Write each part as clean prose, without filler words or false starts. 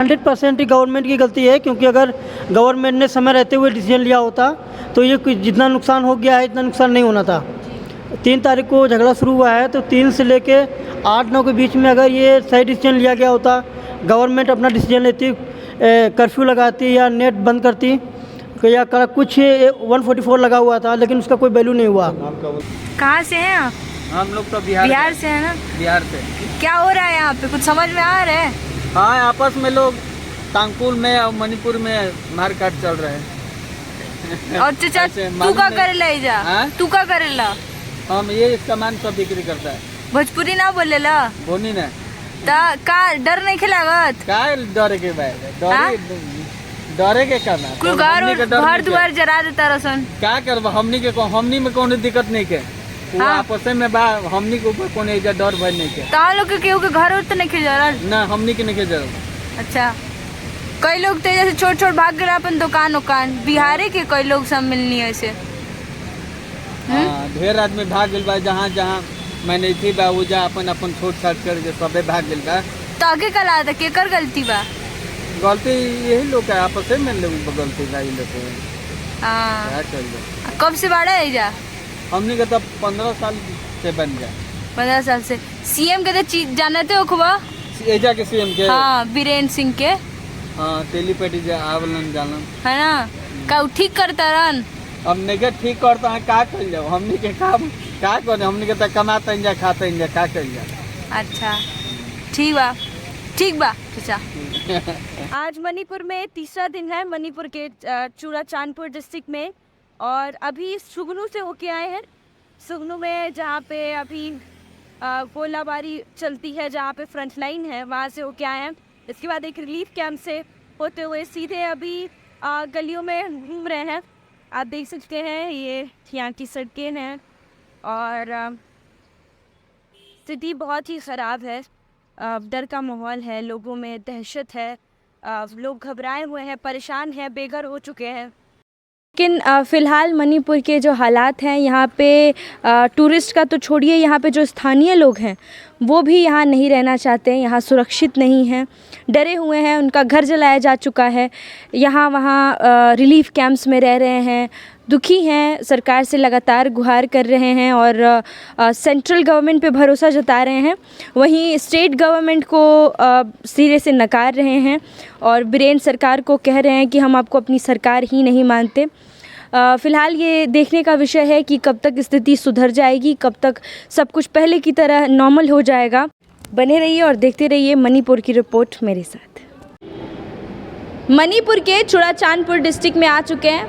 100% ही government की गलती है, क्योंकि अगर गवर्नमेंट ने समय रहते हुए डिसीजन लिया होता तो ये जितना नुकसान हो गया है इतना नुकसान नहीं होना था। 3 तारीख को झगड़ा शुरू हुआ है, तो 3 से लेके 8-9 के बीच में अगर ये सही डिसीजन लिया गया होता, गवर्नमेंट अपना डिसीजन लेती, कर्फ्यू लगाती या नेट बंद करती या कुछ 144 लगा हुआ था, लेकिन उसका कोई वैल्यू नहीं हुआ। कहाँ से हैं आप? हम लोग तो बिहार से हैं ना? बिहार से। क्या हो रहा है यहाँ पे, कुछ समझ में आ रहा है? हाँ, आपस में लोग तांगपुर में और मणिपुर में मारकाट चल रहे हैं। और चाचा तू का करेला इजा? तू का करेला? हम ये सामान सब बिक्री करता है। भोजपुरी ना बोलेला? बोनी ना। का डर नहीं खिलागत? का डरे के डरे के करना कुल घर द्वार जरा देता रसन। क्या करब, हमनी में कोनो दिक्कत नहीं के। हाँ? आपस में बा, हमनी के ऊपर कोनो एजा डर भय नहीं के। ता लोग के केहू के घर और तो नहीं खिजरल ना, हमनी के नहीं खिजरल। अच्छा, कई लोग तो जैसे छोट भाग गए अपन दुकान बिहारी के कई लोग सब मिलनी ऐसे। हाँ, ढेर आदमी भाग गइल बा, जहाँ जहाँ मैंने थी बा वो जा अपन छोट छाट करके सबे भाग गइल बा। तो आगे कल आता केकर गलती बा? गलती यही लोग है, आपस में लोग गलती का ही लोग है। हाँ, क्या चल कब से बाड़ा है जा? हमने का तब 15 साल से बन गया। 15 साल से। सीएम के तो जानते हो खुबा? एजा के सीएम के? हाँ, बीरेन्द्र सिंह के। हाँ, तेलीपेटी जा आवलन जानन है ना? का ठीक करता रहन? हमने के ठीक करता है, का कर जाओ हमने के काम का करे, हमने के तो कमाते हैं जा खाते हैं जा, का कर जा। अच्छा, ठीक बा चाचा। आज मणिपुर में तीसरा दिन है, मणिपुर के चूड़ाचांदपुर डिस्ट्रिक्ट में, और अभी सुगनू से होके आए हैं। सुगनू में जहाँ पे अभी गोलाबारी चलती है, जहाँ पे फ्रंट लाइन है, वहाँ से होके आए हैं। इसके बाद एक रिलीफ कैंप से होते हुए सीधे अभी गलियों में घूम रहे हैं। आप देख सकते हैं ये यहाँ की सड़कें हैं और स्थिति बहुत ही ख़राब है। डर का माहौल है, लोगों में दहशत है, लोग घबराए हुए हैं, परेशान हैं, बेघर हो चुके हैं। लेकिन फ़िलहाल मणिपुर के जो हालात हैं यहाँ पे, टूरिस्ट का तो छोड़िए, यहाँ पे जो स्थानीय लोग हैं वो भी यहाँ नहीं रहना चाहते हैं, यहाँ सुरक्षित नहीं हैं, डरे हुए हैं, उनका घर जलाया जा चुका है, यहाँ वहाँ रिलीफ कैंप्स में रह रहे हैं, दुखी हैं, सरकार से लगातार गुहार कर रहे हैं और सेंट्रल गवर्नमेंट पे भरोसा जता रहे हैं। वहीं स्टेट गवर्नमेंट को सिरे से नकार रहे हैं और बीरेन्द्र सरकार को कह रहे हैं कि हम आपको अपनी सरकार ही नहीं मानते। फ़िलहाल ये देखने का विषय है कि कब तक स्थिति सुधर जाएगी, कब तक सब कुछ पहले की तरह नॉर्मल हो जाएगा। बने रहिए और देखते रहिए मणिपुर की रिपोर्ट मेरे साथ। मणिपुर के चूड़ाचांदपुर डिस्ट्रिक्ट में आ चुके हैं,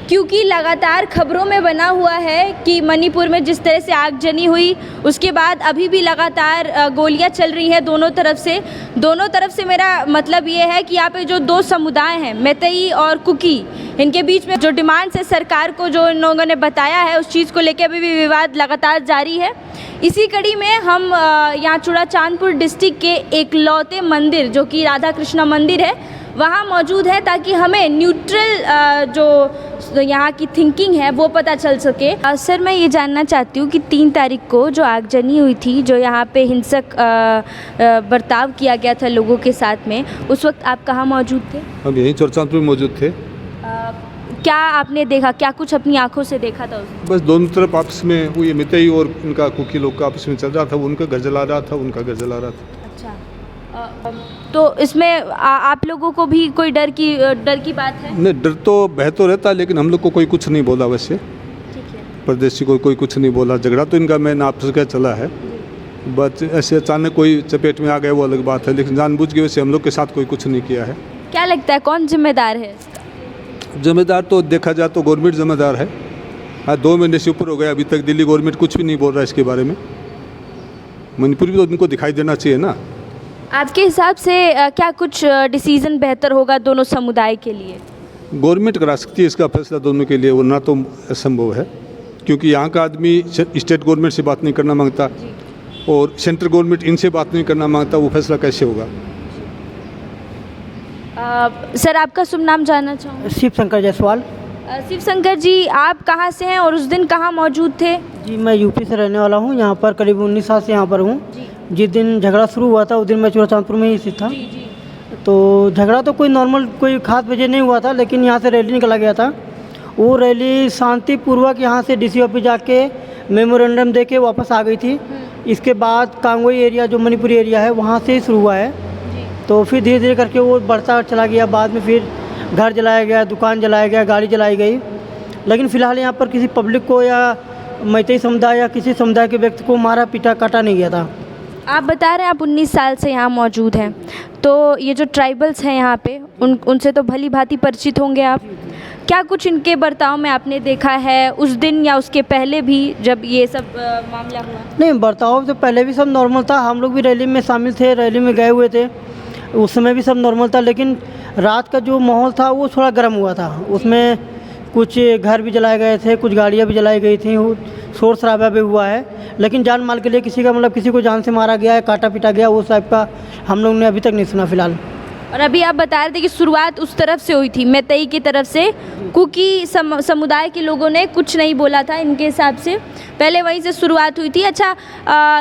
क्योंकि लगातार खबरों में बना हुआ है कि मणिपुर में जिस तरह से आगजनी हुई उसके बाद अभी भी लगातार गोलियां चल रही हैं दोनों तरफ से। मेरा मतलब ये है कि यहाँ पे जो 2 समुदाय हैं, मैतेई और कुकी, इनके बीच में जो डिमांड्स है सरकार को, जो इन लोगों ने बताया है, उस चीज़ को लेकर अभी भी विवाद लगातार जारी है। इसी कड़ी में हम यहाँ चूड़ाचांदपुर डिस्ट्रिक्ट के एकलौते मंदिर, जो कि राधा कृष्णा मंदिर है, वहाँ मौजूद है, ताकि हमें न्यूट्रल जो यहाँ की थिंकिंग है वो पता चल सके। सर, मैं ये जानना चाहती हूँ कि 3 तारीख को जो आगजनी हुई थी, जो यहाँ पे हिंसक बर्ताव किया गया था लोगों के साथ में, उस वक्त आप कहाँ मौजूद थे? हम यहीं चूड़ाचांदपुर में मौजूद थे। क्या आपने देखा, क्या कुछ अपनी आंखों से देखा था उसमें? बस दोनों तरफ आपस में वो ये मितई और उनका कुकी लोग का आपस में चल रहा था, वो उनका घर जला रहा था, उनका घर जला रहा था। अच्छा, तो इसमें आप लोगों को भी कोई डर की बात है? नहीं, डर तो बह तो रहता, लेकिन हम लोग को कोई कुछ नहीं बोला। वैसे ठीक है, परदेशी को कोई कुछ नहीं बोला। झगड़ा तो इनका मैन आपस का चला है, बस ऐसे अचानक कोई चपेट में आ गए वो अलग बात है, लेकिन जानबूझ के वैसे हम लोग के साथ कोई कुछ नहीं किया है। क्या लगता है कौन जिम्मेदार है? जिम्मेदार तो देखा जाए तो गवर्नमेंट जिम्मेदार है। हाँ, 2 महीने से ऊपर हो गए, अभी तक दिल्ली गवर्नमेंट कुछ भी नहीं बोल रहा है इसके बारे में। मणिपुर भी तो उनको दिखाई देना चाहिए ना। आपके हिसाब से क्या कुछ डिसीजन बेहतर होगा दोनों समुदाय के लिए? गवर्नमेंट करा सकती है इसका फैसला दोनों के लिए, वरना तो असंभव है, क्योंकि यहाँ का आदमी स्टेट गवर्नमेंट से बात नहीं करना मांगता और सेंट्रल गवर्नमेंट इनसे बात नहीं करना मांगता, वो फैसला कैसे होगा? सर, आपका शुभ नाम जानना चाहूँगा। शिव शंकर जायसवाल। शिव शंकर जी, आप कहाँ से हैं और उस दिन कहाँ मौजूद थे? जी, मैं यूपी से रहने वाला हूँ, यहाँ पर करीब 19 साल से यहाँ पर हूँ। जिस दिन झगड़ा शुरू हुआ था उस दिन मैं चूड़ाचांदपुर में ही स्थित था। तो झगड़ा तो कोई नॉर्मल कोई खास वजह नहीं हुआ था, लेकिन यहाँ से रैली निकला गया था। वो रैली शांतिपूर्वक यहाँ से डीसी ऑफिस जाके मेमोरेंडम दे के वापस आ गई थी। इसके बाद कांगोई एरिया जो मणिपुरी एरिया है वहाँ से ही शुरू हुआ है। तो फिर धीरे धीरे करके वो बढ़ता चला गया। बाद में फिर घर जलाया गया, दुकान जलाया गया, गाड़ी जलाई गई। लेकिन फ़िलहाल यहाँ पर किसी पब्लिक को या मैतेई समुदाय या किसी समुदाय के व्यक्ति को मारा पीटा काटा नहीं गया था। आप बता रहे हैं आप 19 साल से यहाँ मौजूद हैं, तो ये जो ट्राइबल्स हैं यहाँ पे उनसे तो भली भांति परिचित होंगे आप। क्या कुछ इनके बर्ताव में आपने देखा है उस दिन या उसके पहले भी जब ये सब मामला हुआ? नहीं, बर्ताव तो पहले भी सब नॉर्मल था। हम लोग भी रैली में शामिल थे, रैली में गए हुए थे, उस समय भी सब नॉर्मल था। लेकिन रात का जो माहौल था वो थोड़ा गर्म हुआ था। उसमें कुछ घर भी जलाए गए थे, कुछ गाड़ियाँ भी जलाई गई थी, शोर शराबा भी हुआ है। लेकिन जान माल के लिए किसी का मतलब किसी को जान से मारा गया है, काटा पीटा गया, वो टाइप का हम लोग ने अभी तक नहीं सुना फ़िलहाल। और अभी आप बता रहे थे कि शुरुआत उस तरफ से हुई थी, मैतेई की तरफ से। कुकी समुदाय के लोगों ने कुछ नहीं बोला था इनके हिसाब से, पहले वहीं से शुरुआत हुई थी। अच्छा,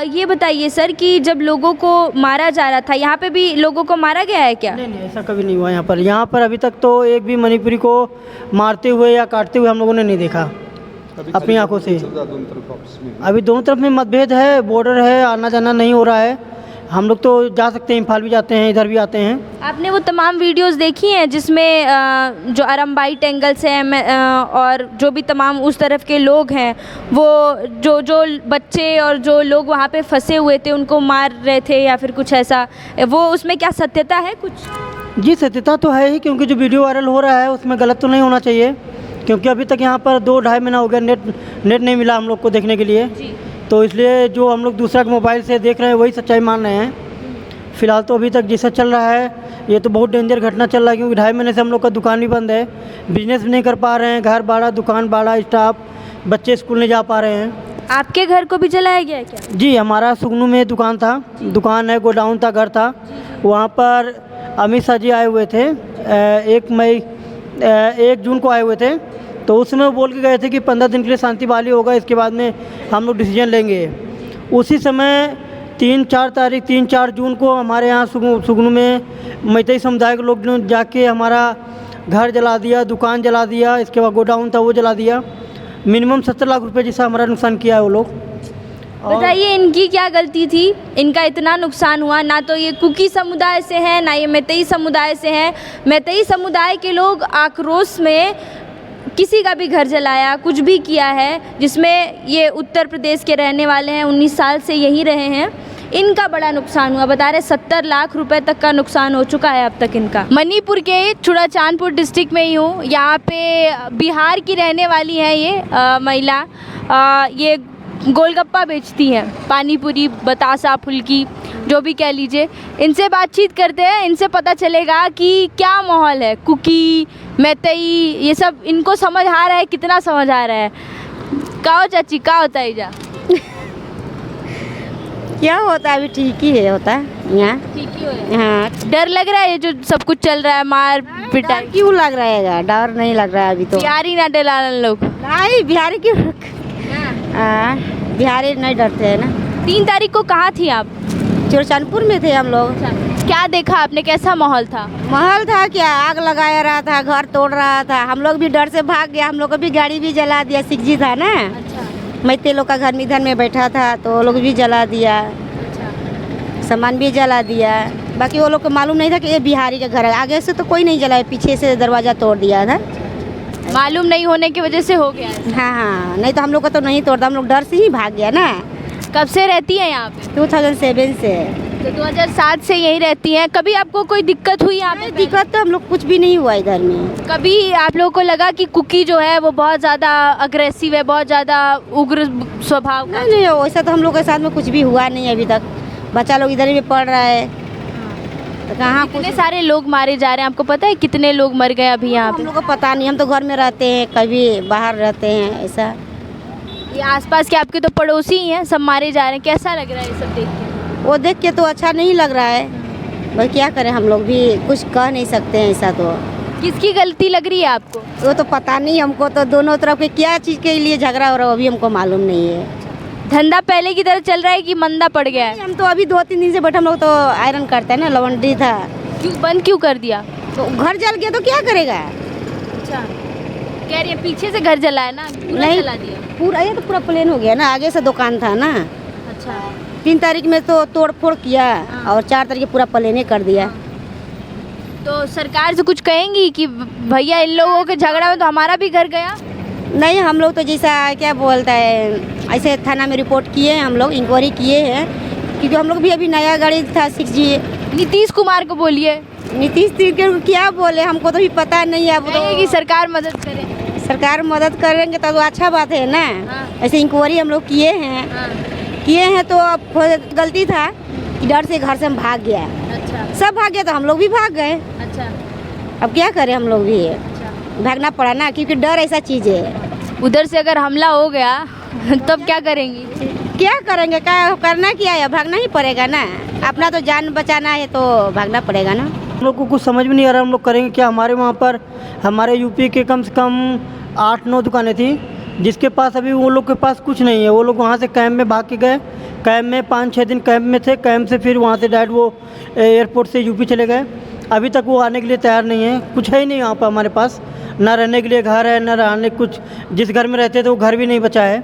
ये बताइए सर कि जब लोगों को मारा जा रहा था, यहाँ पे भी लोगों को मारा गया है क्या? नहीं नहीं, ऐसा कभी नहीं हुआ यहाँ पर। यहाँ पर अभी तक तो एक भी मणिपुरी को मारते हुए या काटते हुए हम लोगों ने नहीं देखा अपनी आंखों से। अभी दोनों तरफ में मतभेद है, बॉर्डर है, आना जाना नहीं हो रहा है। हम लोग तो जा सकते हैं, इम्फाल भी जाते हैं, इधर भी आते हैं। आपने वो तमाम वीडियोस देखी हैं जिसमें जो अरम्बाई टेंगल्स हैं और जो भी तमाम उस तरफ के लोग हैं, वो जो बच्चे और जो लोग वहाँ पे फंसे हुए थे उनको मार रहे थे या फिर कुछ ऐसा, वो उसमें क्या सत्यता है कुछ? जी, सत्यता तो है ही, क्योंकि जो वीडियो वायरल हो रहा है उसमें गलत तो नहीं होना चाहिए। क्योंकि अभी तक यहाँ पर 2-2.5 महीना हो गया, नेट नहीं मिला हम लोग को देखने के लिए। तो इसलिए जो हम लोग दूसरा के मोबाइल से देख रहे हैं वही सच्चाई मान रहे हैं। फ़िलहाल तो अभी तक जैसा चल रहा है ये तो बहुत डेंजर घटना चल रहा है, क्योंकि 2.5 महीने से हम लोग का दुकान भी बंद है, बिजनेस भी नहीं कर पा रहे हैं, घर भाड़ा, दुकान भाड़ा, स्टाफ, बच्चे स्कूल नहीं जा पा रहे हैं। आपके घर को भी जलाया गया है क्या? जी, हमारा सुगनू में दुकान था, दुकान है, गोडाउन था, घर था। वहाँ पर अमित शाह जी आए हुए थे 1 जून को आए हुए थे। तो उसमें वो बोल के गए थे कि 15 दिन के लिए शांति बहाली होगा, इसके बाद में हम लोग डिसीजन लेंगे। उसी समय 3-4 जून को हमारे यहाँ सुगनू में मैतेई समुदाय के लोग ने जाके हमारा घर जला दिया, दुकान जला दिया, इसके बाद गोडाउन था वो जला दिया। मिनिमम 70 लाख रुपए जैसा हमारा नुकसान किया है वो लोग। बताइए इनकी क्या गलती थी, इनका इतना नुकसान हुआ? ना तो ये कुकी समुदाय से हैं, ना ये मैतेई समुदाय से हैं। मैतेई समुदाय के लोग आक्रोश में किसी का भी घर जलाया, कुछ भी किया है, जिसमें ये उत्तर प्रदेश के रहने वाले हैं, 19 साल से यहीं रहे हैं। इनका बड़ा नुकसान हुआ, बता रहे 70 लाख रुपए तक का नुकसान हो चुका है अब तक इनका। मणिपुर के चुड़ाचांदपुर डिस्ट्रिक्ट में ही हूँ। यहाँ पे बिहार की रहने वाली है ये महिला। ये गोलगप्पा बेचती हैं, पानी पूरी, बतासा, फुल्की, जो भी कह लीजिए। इनसे बातचीत करते हैं, इनसे पता चलेगा कि क्या माहौल है। कुकी, मैतेई, ये सब इनको समझ आ रहा है, कितना समझ आ रहा है? काओ चाची, का होता है जा? क्या होता है, अभी ठीक ही है, होता है यहाँ ठीक ही हो रहा है। हाँ। डर लग रहा है ये जो सब कुछ चल रहा है, मार पिटाई? क्यों लग रहेगा, डर नहीं लग रहा है अभी तो। बिहारी ना डलान लोग? नहीं, बिहारी क्यों? हाँ, बिहारी नहीं डरते हैं ना। 3 तारीख को कहाँ थी आप? चुड़ाचांदपुर में थे हम लोग। क्या देखा आपने, कैसा माहौल था? महल था क्या, आग लगाया रहा था, घर तोड़ रहा था। हम लोग भी डर से भाग गया, हम लोग को भी गाड़ी भी जला दिया। सिखजी था ना, मैतेई लोग का घर में इधर में बैठा था, तो वो लोग भी जला दिया, सामान भी जला दिया। बाकी वो लोग को मालूम नहीं था कि ये बिहारी का घर है। आगे से तो कोई नहीं जलाया, पीछे से दरवाज़ा तोड़ दिया था। मालूम नहीं होने की वजह से हो गया है। हाँ, नहीं तो हम लोग का तो नहीं तोड़ता, हम लोग डर से ही भाग गया ना। कब से रहती है यहाँ पे? 2007 से। तो 2007 से यहीं रहती हैं। कभी आपको कोई दिक्कत हुई यहाँ पे? दिक्कत तो हम लोग कुछ भी नहीं हुआ इधर में। कभी आप लोगों को लगा कि कुकी जो है वो बहुत ज़्यादा अग्रेसिव है, बहुत ज़्यादा उग्र स्वभाव का? नहीं, वैसा तो हम लोग के साथ में कुछ भी हुआ नहीं अभी तक। बच्चा लोग इधर ही पढ़ रहा है, तो कहाँ कितने सारे लोग मारे जा रहे हैं, आपको पता है कितने लोग मर गए अभी यहाँ पे? हम लोग को पता नहीं, हम तो घर में रहते हैं, कभी बाहर रहते हैं ऐसा। ये आसपास के आपके तो पड़ोसी ही हैं, सब मारे जा रहे हैं। कैसा लग रहा है ये सब देख के? वो देख के तो अच्छा नहीं लग रहा है, भाई क्या करें, हम लोग भी कुछ कह नहीं सकते हैं ऐसा। तो किसकी गलती लग रही है आपको? वो तो पता नहीं हमको, तो दोनों तरफ के क्या चीज़ के लिए झगड़ा हो रहा है अभी हमको मालूम नहीं है। धंधा पहले की तरह चल रहा है कि मंदा पड़ गया है? हम तो अभी 2-3 दिन से बैठे, हम लोग तो आयरन करते हैं ना, लॉन्ड्री था, क्यों बंद क्यों कर दिया? तो घर जल गया तो क्या करेगा? अच्छा, कह रही है पीछे से घर जला है ना, पूरा नहीं। जला दिया। पूरा ये तो पूरा प्लेन हो गया ना, आगे से दुकान था ना। अच्छा, 3 तारीख में तो तोड़ फोड़ किया हाँ। और 4 तारीख पूरा प्लेने कर दिया। तो सरकार से कुछ कहेंगी कि भैया इन लोगों के झगड़ा में तो हमारा भी घर गया? नहीं, हम लोग तो जैसा क्या बोलता है, ऐसे थाना में रिपोर्ट किए हैं, हम लोग इंक्वायरी किए हैं, क्योंकि हम लोग भी अभी नया गाड़ी था 6G। नीतीश कुमार को बोलिए नीतीश को क्या बोले, हमको तो भी पता नहीं है। अब कहेंगे कि तो सरकार मदद करे। सरकार मदद करेंगे तो अच्छा बात है ना। हाँ। ऐसे इंक्वायरी हम लोग किए हैं तो अब गलती था कि डर से घर से हम भाग गया। अच्छा सब भाग गया तो हम लोग भी भाग गए। अच्छा अब क्या करें, हम लोग भी अच्छा। भागना पड़ा ना, क्योंकि डर ऐसा चीज़ है। उधर से अगर हमला हो गया तब क्या करेंगी? क्या करेंगे, क्या करना क्या है, भागना ही पड़ेगा ना। अपना तो जान बचाना है तो भागना पड़ेगा ना। हम लोग को कुछ समझ में नहीं आ रहा हम लोग करेंगे क्या। हमारे वहाँ पर हमारे यूपी के कम से कम 8-9 दुकानें थी, जिसके पास अभी वो लोग के पास कुछ नहीं है। वो लोग वहाँ से कैंप में भाग के गए, कैंप में 5-6 दिन कैंप में थे, कैंप से फिर वहाँ से डायरेक्ट वो एयरपोर्ट से यूपी चले गए। अभी तक वो आने के लिए तैयार नहीं है, कुछ है ही नहीं यहाँ पर हमारे पास, ना रहने के लिए घर है, ना रहने कुछ। जिस घर में रहते थे वो घर भी नहीं बचा है,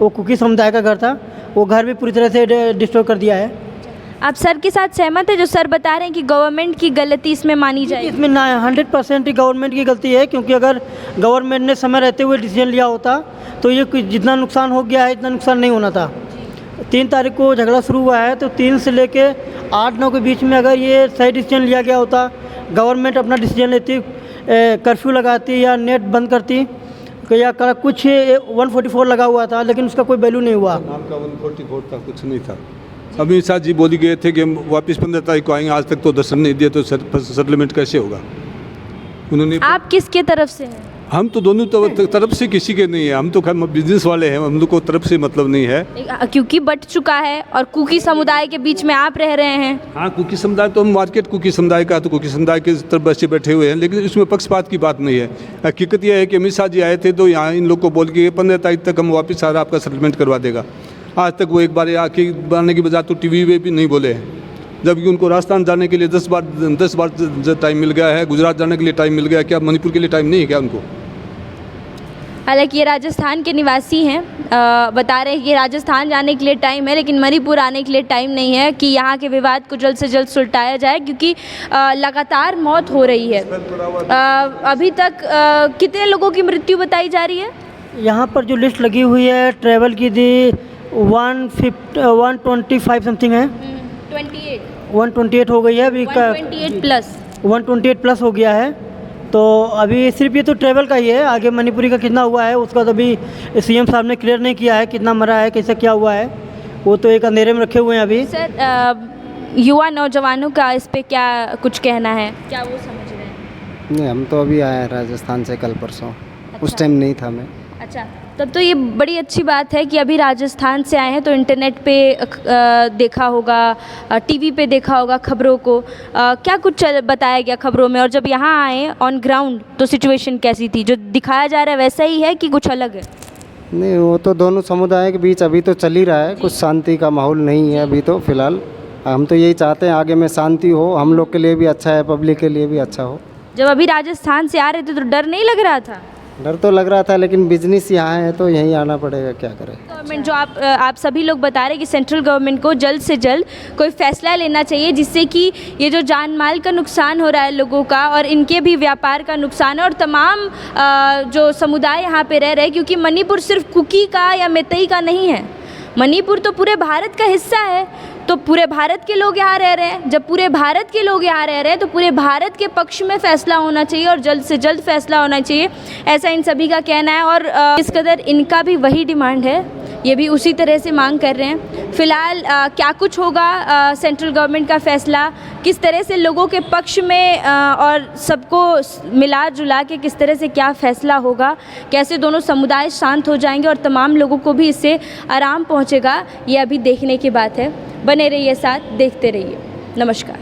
वो कुकी समुदाय का घर था, वो घर भी पूरी तरह से डिस्ट्रॉय कर दिया है। आप सर के साथ सहमत है जो सर बता रहे हैं कि गवर्नमेंट की गलती इसमें मानी जाएगी? इसमें ना 100% ही गवर्नमेंट की गलती है, क्योंकि अगर गवर्नमेंट ने समय रहते हुए डिसीजन लिया होता तो ये जितना नुकसान हो गया है इतना नुकसान नहीं होना था। 3 तारीख को झगड़ा शुरू हुआ है, तो 3 से लेके 8-9 के बीच में अगर ये सही डिसीजन लिया गया होता, गवर्नमेंट अपना डिसीजन लेती, कर्फ्यू लगाती या नेट बंद करती या कुछ 144 लगा हुआ था, लेकिन उसका कोई वैल्यू नहीं हुआ। नाम का 144 था, कुछ नहीं था। अमित शाह जी बोली गए थे कि हम वापस 15 तारीख को आएंगे, आज तक तो दर्शन नहीं दिए, तो सेटलमेंट कैसे होगा? उन्होंने आप किसके तरफ से हैं? हम तो दोनों तरफ से किसी के नहीं है, हम तो बिजनेस वाले हैं, हम लोग को तरफ से मतलब नहीं है। क्योंकि बट चुका है और कुकी समुदाय के बीच में आप रह रहे हैं। हाँ, कुकी समुदाय तो हम मार्केट कुकी समुदाय का, तो कुकी समुदाय के तरफ बच्चे बैठे हुए हैं, लेकिन इसमें पक्षपात की बात नहीं है। हकीकत यह है कि अमित शाह जी आए थे तो यहाँ इन लोग को बोल के 15 तारीख तक हम वापस सारा आपका सेटलमेंट करवा देगा। आज तक वो एक बार आके बनाने की बजाय तो टीवी पे भी नहीं बोले हैं, जबकि उनको राजस्थान जाने के लिए 10 बार टाइम मिल गया है, गुजरात जाने के लिए टाइम मिल गया, क्या मणिपुर के लिए टाइम नहीं है क्या उनको? हालांकि ये राजस्थान के निवासी हैं, बता रहे हैं कि राजस्थान जाने के लिए टाइम है, लेकिन मणिपुर आने के लिए टाइम नहीं है कि यहाँ के विवाद को जल्द से जल्द सुलटाया जाए, क्योंकि लगातार मौत हो रही है। अभी तक कितने लोगों की मृत्यु बताई जा रही है? यहाँ पर जो लिस्ट लगी हुई है ट्रैवल की थी 125 समथिंग है, 128 हो गई है अभी, 128 प्लस हो गया है। तो अभी सिर्फ ये तो ट्रैवल का ही है, आगे मणिपुरी का कितना हुआ है उसका तो अभी सीएम साहब ने क्लियर नहीं किया है, कितना मरा है, कैसे क्या हुआ है, वो तो एक अंधेरे में रखे हुए हैं अभी। सर, युवा नौजवानों का इस पे क्या कुछ कहना है, क्या वो समझ रहे हैं? नहीं, हम तो अभी आए हैं राजस्थान से कल परसों। उस टाइम नहीं था मैं। अच्छा, तब तो ये बड़ी अच्छी बात है कि अभी राजस्थान से आए हैं, तो इंटरनेट पे देखा होगा, टीवी पे देखा होगा खबरों को, क्या कुछ बताया गया खबरों में? और जब यहाँ आए ऑन ग्राउंड तो सिचुएशन कैसी थी? जो दिखाया जा रहा है वैसा ही है कि कुछ अलग है? नहीं, वो तो दोनों समुदाय के बीच अभी तो चल ही रहा है, कुछ शांति का माहौल नहीं है अभी तो फ़िलहाल। हम तो यही चाहते हैं आगे में शांति हो, हम लोग के लिए भी अच्छा है, पब्लिक के लिए भी अच्छा हो। जब अभी राजस्थान से आ रहे थे तो डर नहीं लग रहा था? डर तो लग रहा था, लेकिन बिजनेस यहाँ है तो यहीं आना पड़ेगा, क्या करें। गवर्नमेंट जो आप सभी लोग बता रहे हैं कि सेंट्रल गवर्नमेंट को जल्द से जल्द कोई फैसला लेना चाहिए, जिससे कि ये जो जान माल का नुकसान हो रहा है लोगों का, और इनके भी व्यापार का नुकसान है, और तमाम जो समुदाय यहाँ पे रह रहे हैं, क्योंकि मणिपुर सिर्फ कुकी का या मैतेई का नहीं है, मणिपुर तो पूरे भारत का हिस्सा है। तो पूरे भारत के लोग यहाँ रह रहे हैं, जब पूरे भारत के लोग यहाँ रह रहे हैं तो पूरे भारत के पक्ष में फ़ैसला होना चाहिए और जल्द से जल्द फ़ैसला होना चाहिए, ऐसा इन सभी का कहना है। और इस कदर इनका भी वही डिमांड है, ये भी उसी तरह से मांग कर रहे हैं। फ़िलहाल क्या कुछ होगा, सेंट्रल गवर्नमेंट का फ़ैसला किस तरह से लोगों के पक्ष में और सबको मिला जुला के किस तरह से क्या फ़ैसला होगा, कैसे दोनों समुदाय शांत हो जाएंगे और तमाम लोगों को भी इससे आराम पहुँचेगा, ये अभी देखने की बात है। बने रहिए साथ, देखते रहिए। नमस्कार।